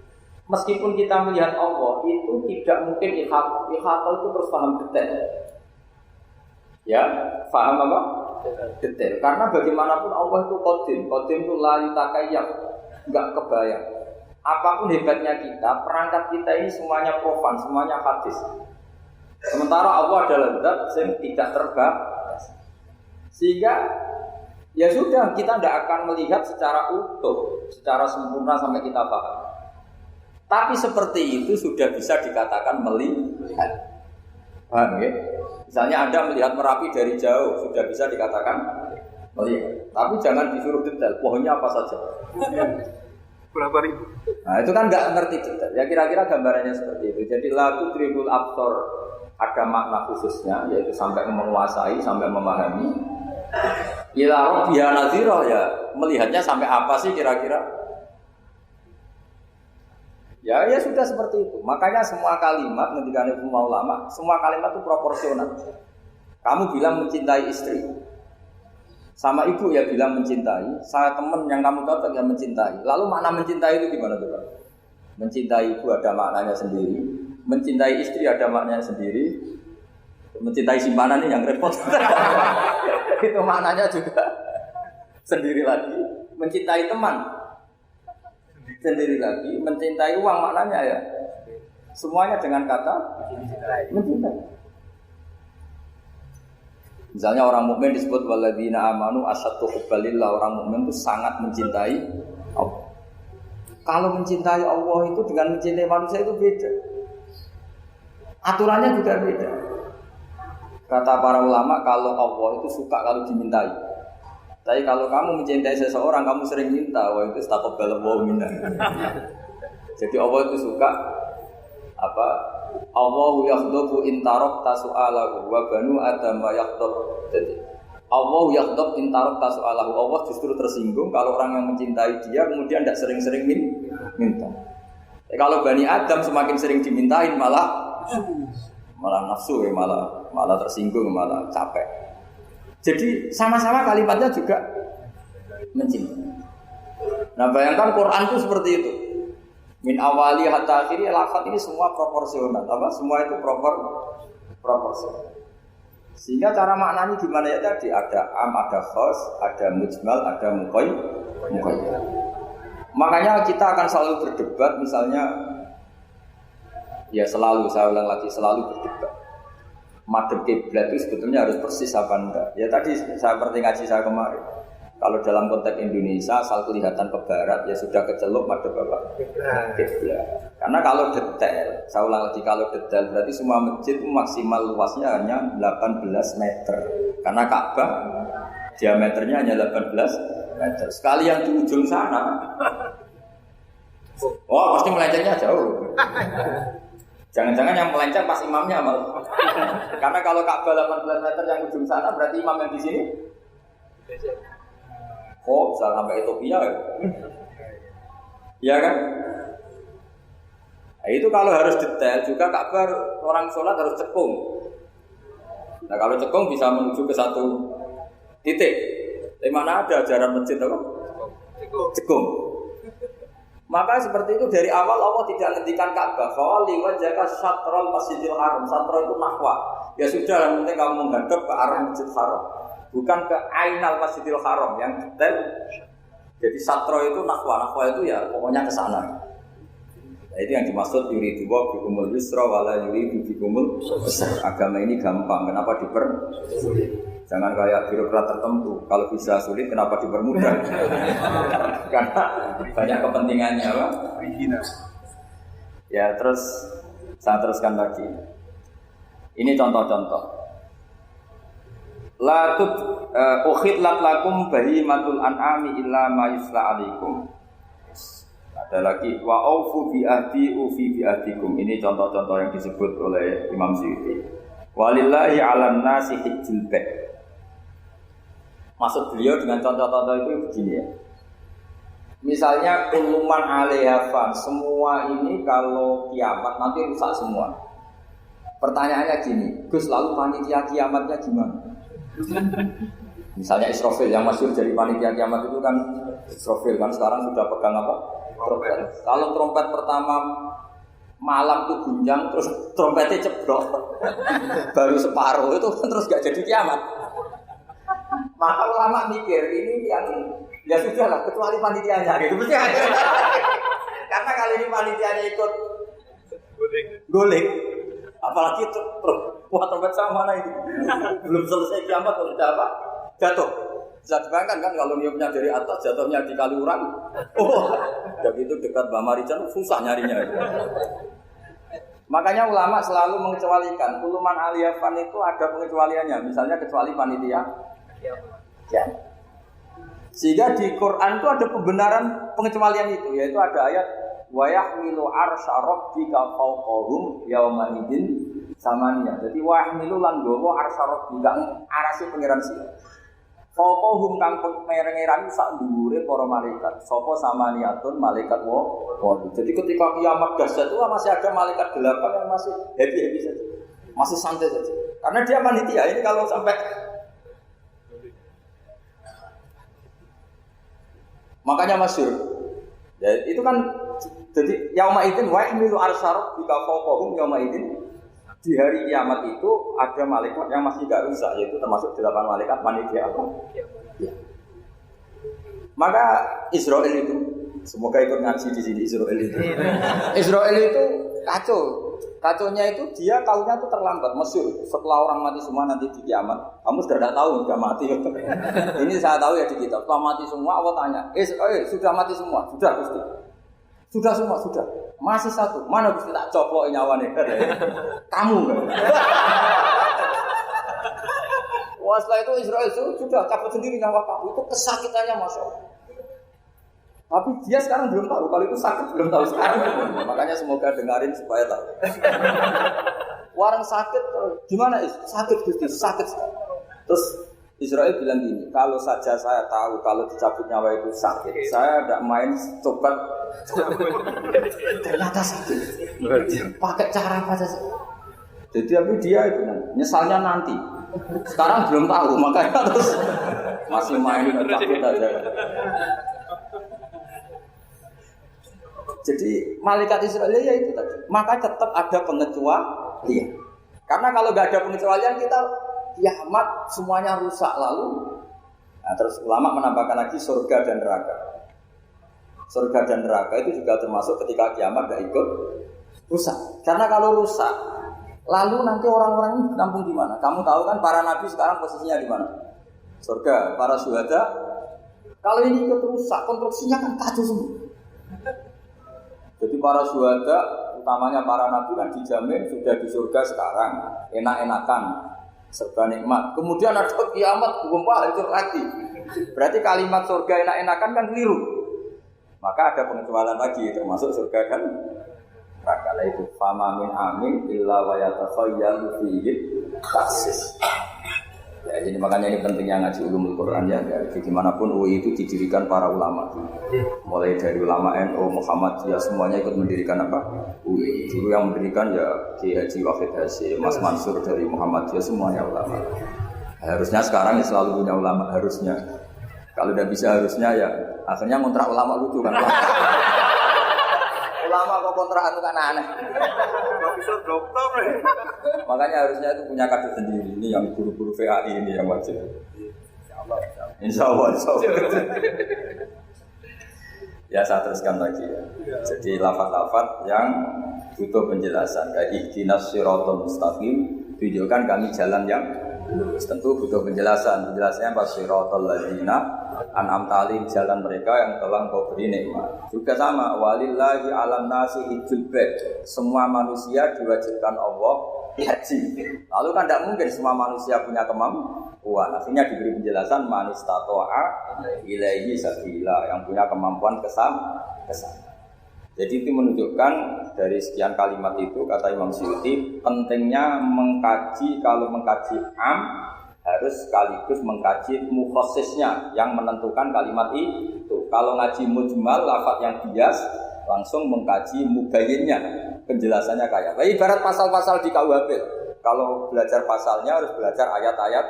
Meskipun kita melihat Allah itu tidak mungkin ihata. Ihata itu terus paham detail. Ya, paham apa? Detail. Karena bagaimanapun Allah itu qadim. Qadim itu la yutakayyaf, enggak kebayang. Apapun hebatnya kita, perangkat kita ini semuanya profan, semuanya hadis. Sementara Allah adalah zat yang tidak terbatas. Sehingga ya sudah, kita tidak akan melihat secara utuh, secara sempurna sampai kita paham. Tapi seperti itu sudah bisa dikatakan melihat. Paham ya? Misalnya Anda melihat Merapi dari jauh, sudah bisa dikatakan melihat. Tapi jangan disuruh detail, pohonnya apa saja. Berapa ribu? Nah itu kan nggak ngerti detail. Ya kira-kira gambarannya seperti itu. Jadi la tudrikul absar ada makna khususnya, yaitu sampai menguasai, sampai memahami. Ila rabbiha nadhirah, ya melihatnya sampai apa sih kira-kira? Ya sudah seperti itu. Makanya semua kalimat ketika semua ulama, semua kalimat itu proporsional. Kamu bilang mencintai istri, sama ibu ya bilang mencintai. Saya teman yang kamu cocok yang mencintai. Lalu makna mencintai itu gimana tuh? Mencintai ibu ada maknanya sendiri, mencintai istri ada maknanya sendiri, mencintai simpanan ini yang repot. Itu maknanya juga sendiri lagi. Mencintai teman sendiri lagi, mencintai uang maknanya ya semuanya dengan kata mencintai. Misalnya orang mukmin disebut walladzina amanu asyaddu hubbalillah, orang mukmin itu sangat mencintai Allah. Kalau mencintai Allah itu dengan mencintai manusia itu beda, aturannya juga beda. Kata para ulama, kalau Allah itu suka kalau dimintai. Tapi kalau kamu mencintai seseorang, kamu sering minta, wah itu taqabbalallahu minna. Jadi Allah itu suka apa? Allahu yaghdabu in tarakta su'alahu wa banu adam yaghdab. Jadi Allah yaghdab in tarakta su'alahu. Allah justru tersinggung kalau orang yang mencintai dia kemudian tidak sering-sering minta. Kalau Bani Adam semakin sering dimintain malah nafsu ya, malah tersinggung, malah capek. Jadi sama-sama kalimatnya juga mencintai. Nah bayangkan Quran itu seperti itu. Min awali hatta akhiri, lafaz ini semua proporsional. Semua itu proporsional. Sehingga cara maknanya gimana ya tadi? Ada am, ada khos, ada mujmal, ada muqayyad. Makanya kita akan selalu berdebat, misalnya ya selalu, saya ulang lagi, selalu berdebat. Madhab kiblat itu sebetulnya harus persis apa enggak? Ya tadi saya seperti ngaji saya kemarin. Kalau dalam konteks Indonesia, asal kelihatan ke barat, ya sudah kecelok pada bawah. Karena kalau detail, saya ulang lagi, kalau detail berarti semua masjid itu maksimal luasnya hanya 18 meter. Karena Ka'bah diameternya hanya 18 meter. Sekali yang di ujung sana, oh pasti melencengnya jauh. Jangan-jangan yang melenceng pas imamnya malah. Karena kalau Ka'bah 18 meter yang ujung sana, berarti imam yang di sini. Oh, bisa sampai Ethiopia ya? Iya kan? Nah, itu kalau harus detail juga Ka'bah orang sholat harus cekung. Nah kalau cekung bisa menuju ke satu titik. Di mana ada ajaran masjid apa? Cekung. Maka seperti itu dari awal Allah tidak menghentikan Ka'bah. Fawali wajhaka syatrul masjidil haram. Syatra itu nahwa. Ya sudah, yang penting kamu menghadap ke arah masjid haram. Bukan ke ainal masjidil haram yang detail. Jadi satro itu nahwa itu ya pokoknya ke sana. Nah, itu yang dimaksud yuridu wa bikumul yusra wala yuridu bikumul usra. Agama ini gampang, kenapa jangan kayak birokrat tertentu. Kalau bisa sulit, kenapa dipermudah? Karena banyak kepentingannya, Pak. Ya, terus saya teruskan lagi. Ini contoh-contoh. La tut ukhidlat lakum bahimatul an'ami illa ma yusla alaikum. Ada lagi wa aufu bi ahdi ufi bi ahdikum. Ini contoh-contoh yang disebut oleh Imam Suyuti. Walillahi 'alan nasi hijjul bait. Maksud beliau dengan contoh-contoh itu begini ya. Misalnya uluman alaiha, semua ini kalau kiamat nanti rusak semua. Pertanyaannya gini, Gus, lalu panitia kiamatnya gimana? Misalnya Israfil yang masyhur dari panitia kiamat itu kan Israfil kan sekarang sudah pegang apa? Trompet. Kalau trompet pertama malam tuh gunjang terus trompetnya ceblok baru separuh itu terus gak jadi kiamat. Maka ulama mikir ini yang ya sudah lah kecuali panitianya gitu. Karena kali ini panitianya ikut guling. Apalagi buat trompet sama mana itu belum selesai kiamat atau sudah apa jatuh. Bisa dibayangkan kan kalau niupnya dari atas jatuhnya di Kaliurang. Oh, begitu dekat Mbak Marijan susah nyarinya. Makanya ulama selalu mengecualikan. Uluman aliyafan itu ada pengecualiannya. Misalnya kecuali panitia. Ya. Sehingga di Quran itu ada pembenaran pengecualian itu, yaitu ada ayat wa yahmilu arsya rabbika fawqahum yawma idzin samaniya. Jadi wa yahmilu lan gawa arsya rabbika arase pangeran sira. Fawqahum kang pangeran sak dhuwure para malaikat. Sapa samaniyatun malaikat wa. Jadi ketika kiamat dahsyat itu masih ada malaikat 8 yang masih happy-happy saja. Masih santai saja. Karena dia panitia. Ini kalau sampai makanya masyhur. Ya itu kan jadi yauma idzin wa yahmilu arsya rabbika fawqahum yauma idzin. Di hari kiamat itu ada malaikat yang masih enggak rusak, yaitu termasuk 8 malaikat panitia apa? Ya. Maka Israel itu semoga ikut ngaji di sini Israel itu. Israel itu kacau. Kacaunya itu dia tahunya itu terlambat, masyhur. Setelah orang mati semua nanti di kiamat, kamu sudah tidak tahu sudah mati. Ini saya tahu ya di kitab. Setelah mati semua, Allah tanya, sudah mati semua? Sudah Gusti. Sudah semua, sudah. Masih satu. Mana Gusti tak coplok nyawane? Kamu. Wah, setelah itu Israel sudah cabut sendiri nyawa kamu. Itu kesakitannya Masya Allah. Tapi dia sekarang belum tahu. Kalau itu sakit belum tahu sekarang. Makanya semoga dengarin supaya tahu. Warang sakit, gimana is? Sakit Gusti, sakit. Terus Israel bilang gini, kalau saja saya tahu kalau dicabut nyawa itu sakit, saya tidak main coba. Ternyata sakit. Pakai cara apa saja. Jadi tapi dia itu nyesalnya nanti. Sekarang belum tahu, makanya terus masih main cabut aja. Jadi malaikat Israel ya itu tadi. Maka tetap ada pengecualian. Karena kalau nggak ada pengecualian kita kiamat semuanya rusak lalu. Nah, terus ulama menambahkan lagi surga dan neraka. Surga dan neraka itu juga termasuk ketika kiamat nggak ikut rusak. Karena kalau rusak, lalu nanti orang-orang ini nampung di mana? Kamu tahu kan para nabi sekarang posisinya di mana? Surga. Para syuhada Kalau ini ikut rusak, konstruksinya kan kacau semua. Jadi para syuhada, utamanya para nabi kan dijamin sudah di surga sekarang, enak-enakan, serba nikmat. Kemudian ada kiamat, gempa hancur lagi. Berarti kalimat surga enak-enakan kan keliru. Maka ada pengecualian lagi, termasuk surga kan. Kala itu fama min amin illa wa yatakhayyalu fihi taksis. Ya, jadi makanya ini pentingnya ngaji ulumul Quran ya. Dimanapun UI itu didirikan para ulama. Mulai dari ulama NU, Muhammadiyah semuanya ikut mendirikan apa? UI. Dulu yang mendirikan ya Ki Haji Wahid Hasyim, Mas Mansur dari Muhammadiyah semuanya ulama. Harusnya sekarang ya selalu punya ulama harusnya. Kalau udah bisa harusnya ya akhirnya kontrak ulama lucu kan. Ulama kok kontrakan itu kan aneh. Profesor doktor. Makanya harusnya itu punya kader sendiri. Ini yang guru-guru VAI ini yang wajib. Insya Allah. Ya saya teruskan lagi ya. Jadi lafaz-lafaz yang butuh penjelasan. Kayak ihdinas siratal mustaqim, tunjukkan kami jalan yang lurus. Tentu butuh penjelasan. Penjelasannya pas siratal ladzina an'amta alaihim, jalan mereka yang telah Engkau beri nikmat. Juga sama, walillahi 'alan nasi hijjul bait. Semua manusia diwajibkan Allah haji. Lalu kan tidak mungkin semua manusia punya kemampuan. Akhirnya diberi penjelasan man istata'a ilaihi sabila, yang punya kemampuan kesana. Jadi itu menunjukkan dari sekian kalimat itu kata Imam Suyuti pentingnya mengkaji, kalau mengkaji harus sekaligus mengkaji mukhasisnya yang menentukan kalimat itu. Kalau ngaji mujmal, lafaz yang bias, langsung mengkaji mubayyinnya, penjelasannya kayak. Ibarat pasal-pasal di KUHP. Kalau belajar pasalnya harus belajar ayat-ayat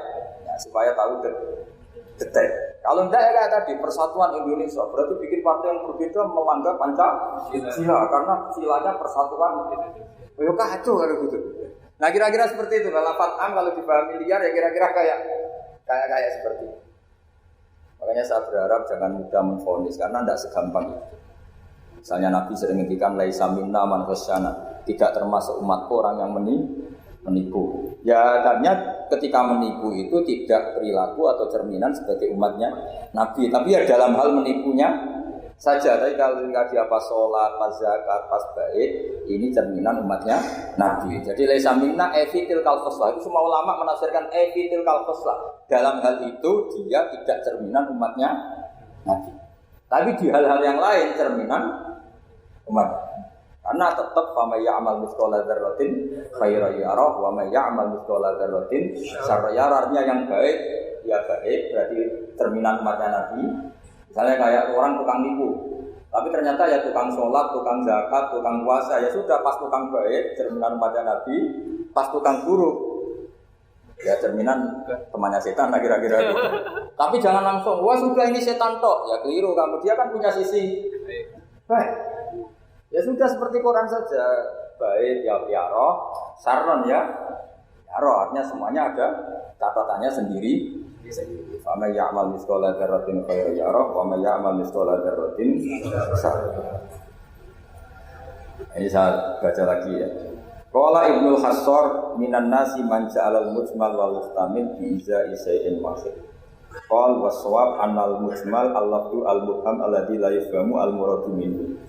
ya, supaya tahu detail. Kalau enggak ya kayak tadi persatuan Indonesia berarti bikin partai yang berbeda melanggar Pancasila karena silanya persatuan. Ya kacau kalau gitu. Nah kira-kira seperti itu. Lafaz am kalau dipahami liar ya kira-kira kayak seperti itu. Makanya saya berharap jangan mudah menvonis karena tidak segampang itu. Misalnya Nabi sering ngendikan laisa minna man khasyana, tidak termasuk umatku orang yang menipu. Ya artinya ketika menipu itu tidak perilaku atau cerminan sebagai umatnya Nabi, tapi ya dalam hal menipunya saja. Tapi kalau dia pas sholat, pas zakat, pas baik, ini cerminan umatnya Nabi. Jadi laisa minna efitil kalfoslah. Itu semua ulama menafsirkan efitil kalfoslah. Dalam hal itu dia tidak cerminan umatnya Nabi. Tapi di hal-hal yang lain cerminan umat. Karena tetap wa may ya'mal mithqala dzarratin khairan yarah wa may ya'mal mithqala dzarratin syarran yarah. Artinya yang baik ya baik, berarti cerminan umatnya Nabi. Misalnya kayak orang tukang nipu, tapi ternyata ya tukang sholat, tukang zakat, tukang puasa, ya sudah pas tukang baik, cerminan umatnya Nabi. Pas tukang buruk, ya cerminan temannya setan, nah kira-kira gitu. Tapi jangan langsung, wah sudah ini setan tok, ya keliru kamu. Dia kan punya sisi baik. Ya sudah seperti Quran saja, baik ya roh, saron ya roh, artinya semuanya ada catatannya sendiri. Wa may ya'mal mithqala dzarratin khairan yarah wa may ya'mal mithqala dzarratin syarran. Ini saya baca lagi ya. Qala Ibnu Hassar minan nasi man ja'alal mujmal wal muhtamil bi iza'i shay'in wahid. Qal waswab annal mujmal al-lafdu al-mubham alladhi la yafhamu al-muradu minhu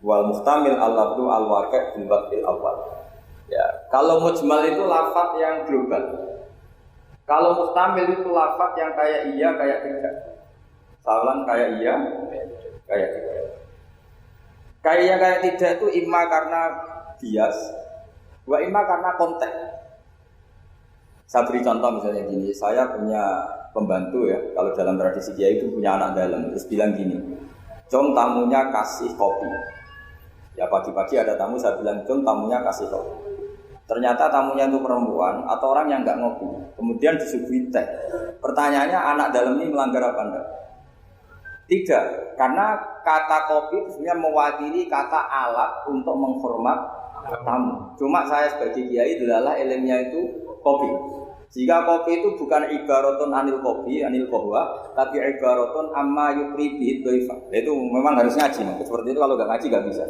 wal muhtamil al-lafdu al-waqi' bil waqtil awal. Ya, kalau mujmal itu lafaz yang global. Kalau mustamil itu lafaz yang kayak iya, kayak tidak. Salam kayak iya, kayak tidak. Kayak iya, kayak tidak itu imma karena bias, wa imma karena konteks. Saya beri contoh misalnya gini, saya punya pembantu ya, kalau dalam tradisi dia itu punya anak dalam, terus bilang gini, "Jom tamunya kasih kopi." Ya pagi-pagi ada tamu, saya bilang, "Jom tamunya kasih kopi." Ternyata tamunya itu perempuan atau orang yang enggak ngopi. Kemudian disuguhi teh. Pertanyaannya anak dalam ini melanggar apa enggak? Tidak, karena kata kopi sebenarnya mewakili kata alat untuk menghormat tamu. Cuma saya sebagai kiai adalah ilmunya itu kopi. Jika kopi itu bukan ibaratun anil kopi, anil kohwa, tapi ibaratun amma yukri bihid doifa. Itu memang harus ngaji. Seperti itu kalau enggak ngaji enggak bisa.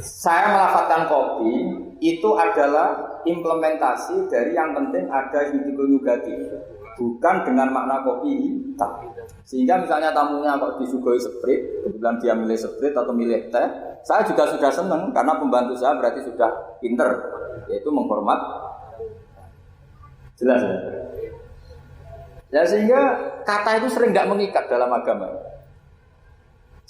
Saya melafazkan kopi itu adalah implementasi dari yang penting ada yudhikul yugati, bukan dengan makna kopi hitam. Sehingga misalnya tamunya kok disuguhi sprit, kebetulan dia milih sprit atau milih teh, saya juga sudah senang karena pembantu saya berarti sudah pinter, yaitu menghormat. Jelas ya? Ya sehingga kata itu sering nggak mengikat dalam agama.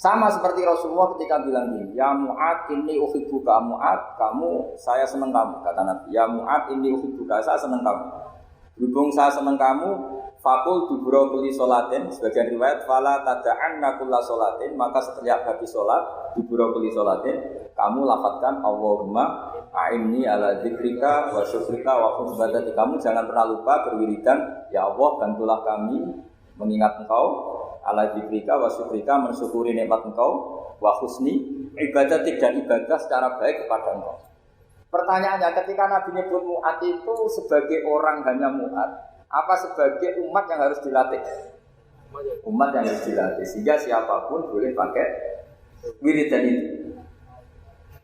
Sama seperti Rasulullah ketika bilang gini, ya Mu'ad inni uhibbuka Mu'ad, kamu saya senang kamu, kata Nabi. Ya Mu'ad inni uhibbuka, saya senang kamu. Berhubung saya senang kamu, fakul dubura kulli sholatin, sebagian riwayat fala tada'anna kulla sholatin, maka setiap habis sholat dubura kulli sholatin, kamu lafadzkan Allahumma a'inni ala dzikrika wa syukrika wa husni ibadati. Kamu jangan pernah lupa berwiridan, ya Allah bantulah kami mengingat Engkau, ala dzikrika wa syukrika, mensyukuri nikmat Engkau, wa husni ibadati, dan ibadah secara baik kepada Engkau. Pertanyaannya, ketika Nabi nyebut Mu'ad itu sebagai orang hanya Mu'ad, apa sebagai umat yang harus dilatih? Umat yang harus dilatih, sehingga siapapun boleh pakai wiridan itu.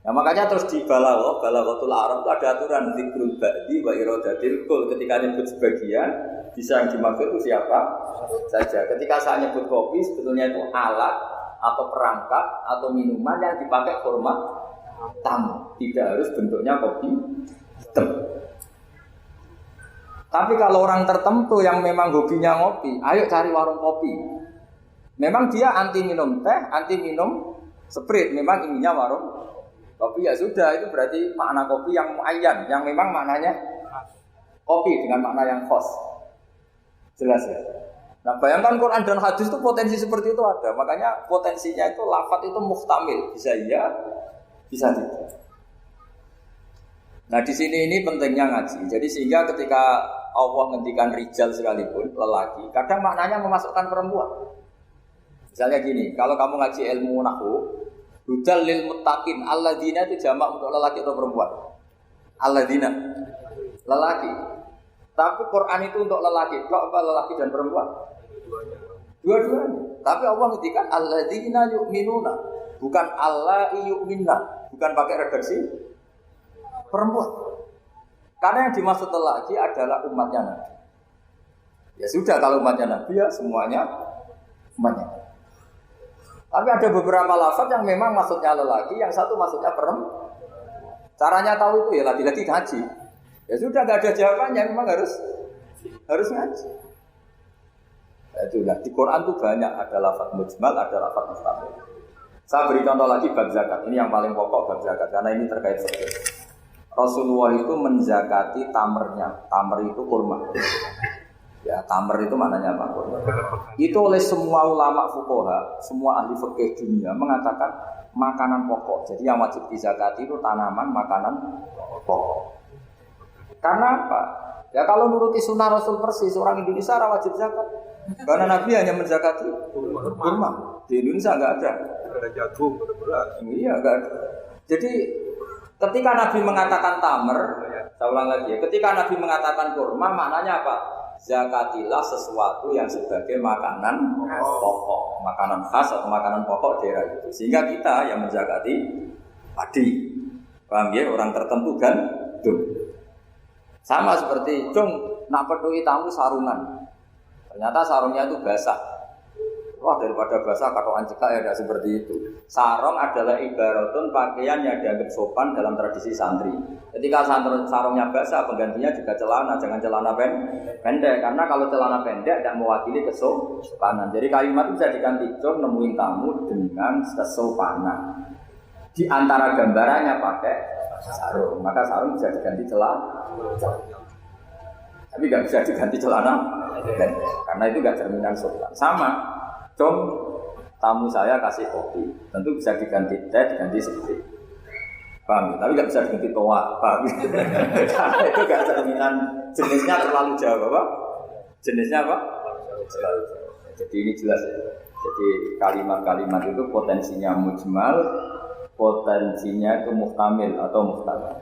Nah makanya terus di Balaghatul Arab itu ada aturan dzikrul ba'di wa iradatil kul. Ketika nyebut sebagian, bisa yang dimaksud itu siapa saja. Ketika saya nyebut kopi, sebetulnya itu alat atau perangkat atau minuman yang dipakai hormat tamu, tidak harus bentuknya kopi hitam. Tapi kalau orang tertentu yang memang hobinya ngopi, ayo cari warung kopi. Memang dia anti minum teh, anti minum sprit, memang inginnya warung kopi, ya sudah, itu berarti makna kopi yang muayyan, yang memang maknanya kopi dengan makna yang khas. Jelas ya? Nah bayangkan Quran dan hadis itu potensi seperti itu ada. Makanya potensinya itu lafaz itu muhtamil, bisa iya, bisa tidak. Nah di sini ini pentingnya ngaji. Jadi sehingga ketika Allah ngendikan rijal sekalipun lelaki, kadang maknanya memasukkan perempuan. Misalnya gini, kalau kamu ngaji ilmu nahwu, hudal lil muttaqin, alladzina itu jamak untuk lelaki atau perempuan? Alladzina, lelaki. Tapi Quran itu untuk lelaki, kok apa lelaki dan perempuan? Dua-duanya. Tapi Allah ngendikan alladzina yu'minuna, bukan Allah yu'minna, bukan pakai redaksi perempuan. Karena yang dimaksud lelaki adalah umatnya Nabi. Ya sudah, kalau umatnya Nabi ya semuanya umatnya. Tapi ada beberapa lafaz yang memang maksudnya lelaki, yang satu maksudnya perempuan. Caranya tahu itu ya lagi-lagi ngaji. Ya sudah, nggak ada jawabannya, memang harus ngaji. Ya itulah, di Quran itu banyak, ada lafaz mujmal, ada lafaz mustamil. Saya beri contoh lagi bab zakat. Ini yang paling pokok bab zakat, karena ini terkait fikih. Rasulullah itu menzakati tamernya. Tamer itu kurma. Ya, tamer itu maknanya apa? Kurma. Itu oleh semua ulama fuqaha, semua ahli fikih dunia mengatakan makanan pokok. Jadi yang wajib dizakati itu tanaman, makanan pokok. Karena apa? Ya kalau nuruti sunnah Rasul persis, orang Indonesia wajib zakat. Karena Nabi hanya menzakati kurma. Di Indonesia enggak ada. Ada jagung, ada beras. Iya, enggak ada. Jadi ketika Nabi mengatakan tamer, saya ulang lagi ya, ketika Nabi mengatakan kurma, maknanya apa? Zakatilah sesuatu yang sebagai makanan pokok, makanan khas atau makanan pokok daerah itu. Sehingga kita yang menzakati padi, paham ya? Orang tertentu kan, tuh. Sama seperti dong, nak peduli tamu sarungan. Ternyata sarungnya itu basah. Wah, daripada basah katokan cekak ya tidak seperti itu. Sarung adalah ibaratun pakaian yang dianggap sopan dalam tradisi santri. Ketika sarungnya basah, penggantinya juga celana, jangan celana pendek. Karena kalau celana pendek tidak mewakili kesopanan. Jadi kalimat itu bisa diganti, "Jom nemuin tamu dengan kesopanan." Di antara gambarannya pakai sarung, maka sarung bisa diganti celana. Tapi nggak bisa diganti celana pendek, karena itu nggak cerminan sopan. Sama. Dong, tamu saya kasih kopi, tentu bisa diganti teh, diganti seperti, paham? Tapi nggak bisa diganti toa, paham? Karena itu nggak cerminan, jenisnya terlalu jauh, apa? Jenisnya apa? Terlalu jauh. Jadi ini jelas ya. Jadi kalimat-kalimat itu potensinya mujmal, potensinya itu muhtamil atau muhtamil.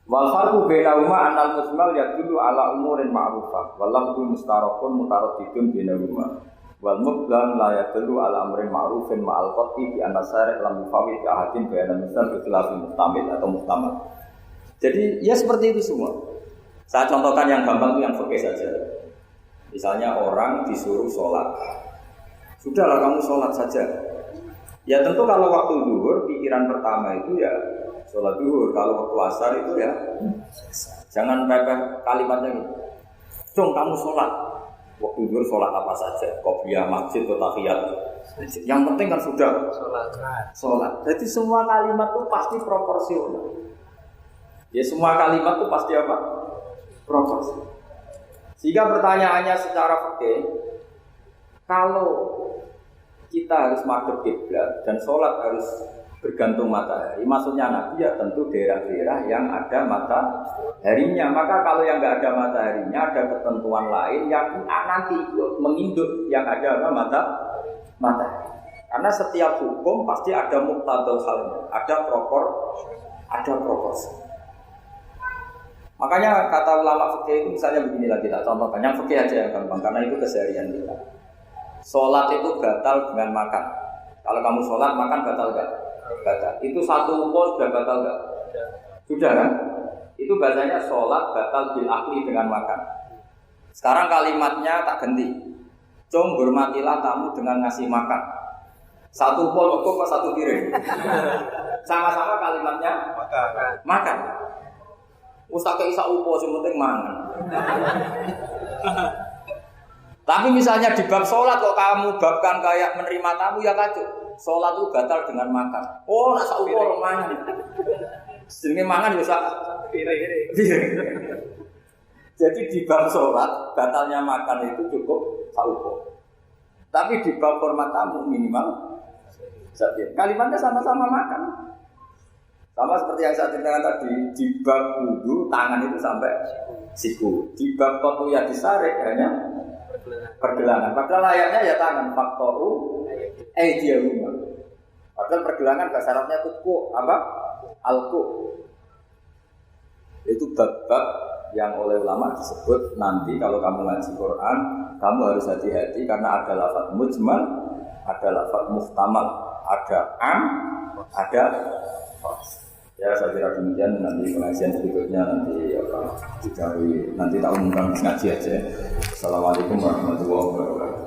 Wal farqu bainahuma annal mujmal yadullu ala umurin ma'rufah, wal lafdhu mustarakun mutaraddidun bainahuma. Wal mublan la yadullu ala amrin ma'rufin ma'al qat'i bi anna syari' lam yufawi fi ahadin bayanan misal bikhilafil muhtamil atau muhtamal. Jadi ya seperti itu semua. Saya contohkan yang gampang itu yang fikih saja. Misalnya orang disuruh sholat, sudahlah kamu sholat saja. Ya tentu kalau waktu zuhur pikiran pertama itu ya sholat zuhur. Kalau waktu asar itu ya jangan pepeh kalimatnya gitu. Dong kamu sholat. Waktu zuhur sholat apa saja, qobliyah masjid atau tahiyat. Yang penting kan sudah sholat. Jadi semua kalimat itu pasti proporsional. Ya semua kalimat itu pasti apa? Proporsional. Sehingga pertanyaannya secara fikih, kalau kita harus madhep kiblat dan sholat harus bergantung matahari, maksudnya Nabi ya tentu daerah-daerah yang ada mataharinya. Maka kalau yang nggak ada mataharinya, ada ketentuan lain yang nanti menginduk yang ada matahari. Karena setiap hukum pasti ada muqtadal halnya, ada proporsi. Makanya kata ulama fikih itu misalnya begini lagi, tak contohkan yang fikih aja yang gampang karena itu keseharian kita. Sholat itu batal dengan makan. Kalau kamu sholat makan batal nggak? Batal. Itu satu umpul sudah batal nggak? Sudah kan? Itu bahasanya sholat batal bil akli dengan makan. Sekarang kalimatnya tak ganti. Cung hormatilah tamu dengan ngasih makan. Satu umpul apa satu piring? Sama-sama kalimatnya makan. Ustaz isa upo sing penting mangan. Tapi misalnya di bab sholat kok kamu babkan kayak menerima tamu ya kacau. Sholat itu batal dengan makan. Oh, nak sak upo mangan. Jenenge mangan ya sak piring. Jadi di bab sholat batalnya makan itu cukup sak upo. Tapi di bab hormat tamu minimal satu. Kalimatnya sama-sama makan. Sama seperti yang saya ceritakan tadi, di bab wudu tangan itu sampai siku. Di bab qotiyah disarik hanya pergelangan. Padahal layaknya ya tangan faktoru aidiyahuma. Padahal pergelangan bahasa Arabnya itu ku apa? Alku. Itu bab-bab yang oleh ulama disebut nanti kalau kamu ngaji Quran, kamu harus hati-hati karena ada lafaz mujmal, ada lafaz muhtamal, ada am, ada khas. Ya saya kira demikian, nanti pengajian berikutnya nanti dicari, nanti tak umumkan ngaji aja. Assalamualaikum warahmatullahi wabarakatuh.